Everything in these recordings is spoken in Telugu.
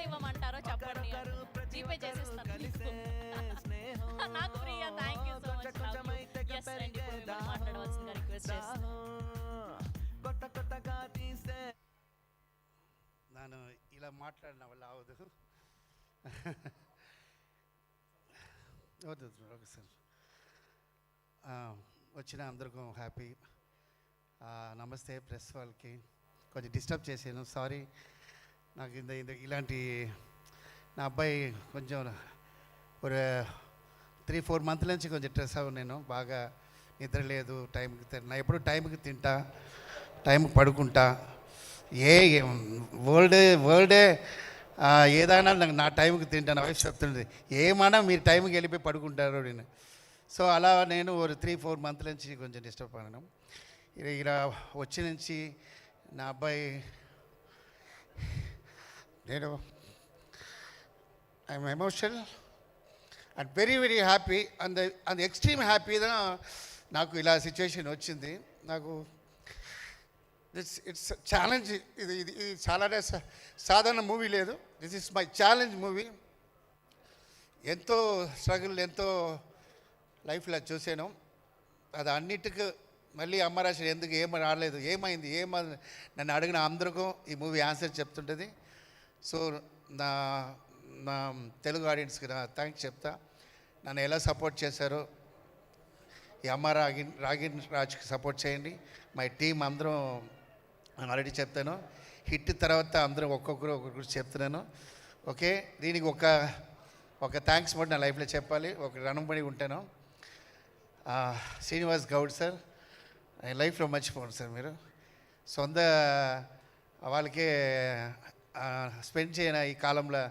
ఇవ్వమంటారో చెప్పండి. జీపే చేసేస్తాను మీకు. నాకు Priya, thank you so much. Yes అండి, ఇప్పుడు మాట్లాడవలసిందిగా రిక్వెస్ట్ చేస్తాను. ನಾನು ఇలా మాట్లాడిన వల్ల అవదు. Okay sir. వచ్చిన అందరికీ హ్యాపీ. నమస్తే ప్రెస్ వాళ్ళకి. కొంచెం డిస్టర్బ్ చేశాను, సారీ. నాకు ఇలాంటి నా అబ్బాయి కొంచెం ఒక 3-4 మంత్ల నుంచి కొంచెం స్ట్రెస్ అవ్వను. నేను బాగా నిద్ర లేదు, టైంకి నా ఎప్పుడు టైంకి తింటా, టైంకి పడుకుంటా. వరల్డే ఏదైనా నా టైంకి తింటాను. వైఫ్ చెప్తుంది ఏమన్నా మీరు టైంకి వెళ్ళిపోయి పడుకుంటారు నేను. సో అలా నేను ఒక 3-4 మంత్ల నుంచి కొంచెం డిస్టర్బ్ అయ్యాను. ఇలా వచ్చి నుంచి నా అబ్బాయి నేను I'm emotional and very very happy. And extreme హ్యాపీగా నాకు ఇలా సిచ్యువేషన్ వచ్చింది. నాకు ఇట్స్ ఛాలెంజ్. ఇది చాలా సాధారణ మూవీ లేదు. This is my challenge movie. ఎంతో స్ట్రగుల్, ఎంతో లైఫ్లో చూసాను. అది అన్నిటికీ మళ్ళీ అమ్మరాశి ఎందుకు ఏమి రాలేదు, ఏమైంది నన్ను అడిగిన అందరికీ ఈ మూవీ ఆన్సర్ చెప్తుంటుంది. సో నా తెలుగు ఆడియన్స్కి నా థ్యాంక్స్ చెప్తా. నన్ను ఎలా సపోర్ట్ చేశారో ఈ అమ్మ రాగిన్ రాజ్కి సపోర్ట్ చేయండి. మై టీం అందరం ఆల్రెడీ చెప్తాను. హిట్ తర్వాత అందరూ ఒక్కొక్కరు చెప్తున్నాను. ఓకే, దీనికి ఒక థ్యాంక్స్ కూడా నా లైఫ్లో చెప్పాలి. ఒక రణపడి ఉంటాను. శ్రీనివాస్ గౌడ్ సార్, లైఫ్లో మర్చిపోండి సార్. మీరు సొంత వాళ్ళకే స్పెండ్ చేయన ఈ కాలంలో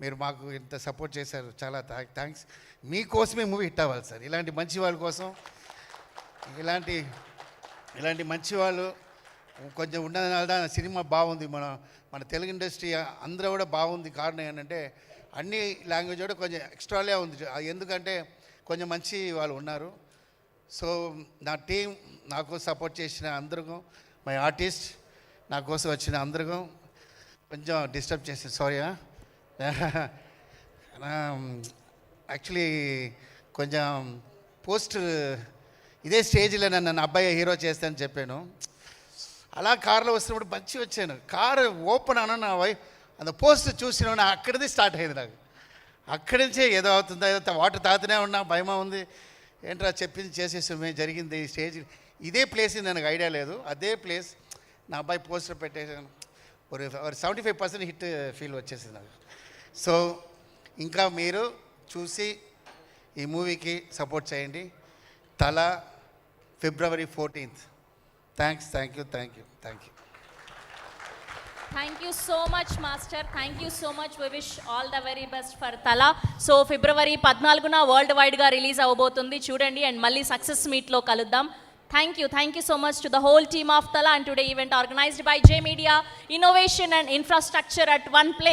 మీరు మాకు ఇంత సపోర్ట్ చేశారు, చాలా థ్యాంక్స్. మీకోసమే మూవీ హిట్ అవ్వాలి సార్. ఇలాంటి మంచి వాళ్ళ కోసం, ఇలాంటి మంచి వాళ్ళు కొంచెం ఉండడం వల్ల సినిమా బాగుంది. మన తెలుగు ఇండస్ట్రీ అందరూ కూడా బాగుంది. కారణం ఏంటంటే అన్ని లాంగ్వేజ్ కూడా కొంచెం ఎక్స్ట్రాలే ఉంది. ఎందుకంటే కొంచెం మంచి వాళ్ళు ఉన్నారు. సో నా టీం నాకు సపోర్ట్ చేసిన అందరికీ, మై ఆర్టిస్ట్ నా కోసం వచ్చిన అందరికీ కొంచెం డిస్టర్బ్ చేసి సారీ. యాక్చువల్లీ కొంచెం పోస్ట్ ఇదే స్టేజ్లో నన్ను అబ్బాయి హీరో చేస్తానని చెప్పాను. అలా కారులో వస్తున్నప్పుడు మంచి వచ్చాను. కారు ఓపెన్ అన్న నా వైఫ్ அந்த పోస్ట్ చూసిన అక్కడిది స్టార్ట్ అయింది. నాకు అక్కడి నుంచే ఏదో అవుతుందో ఏదో వాటర్ తాగుతూనే ఉన్నా, భయమా ఉంది. ఏంట్రా చెప్పింది చేసేసామే, జరిగింది ఈ స్టేజ్. ఇదే ప్లేస్ నాకు ఐడియా లేదు. అదే ప్లేస్ నా అబ్బాయి పోస్టర్ పెట్టేసాను. ఒక 75% హిట్ ఫీల్ వచ్చేసింది నాకు. సో ఇంకా మీరు చూసి ఈ మూవీకి సపోర్ట్ చేయండి. తల February 14th. Thank you. Thank you so much, Master. Thank you so much. We wish all the very best for Tala. So February 14న వరల్డ్ వైడ్గా రిలీజ్ అవ్వబోతుంది, చూడండి. అండ్ మళ్ళీ సక్సెస్ మీట్లో కలుద్దాం. Thank you so much to the whole team of Tala and today event organized by J Media Innovation and Infrastructure at one place.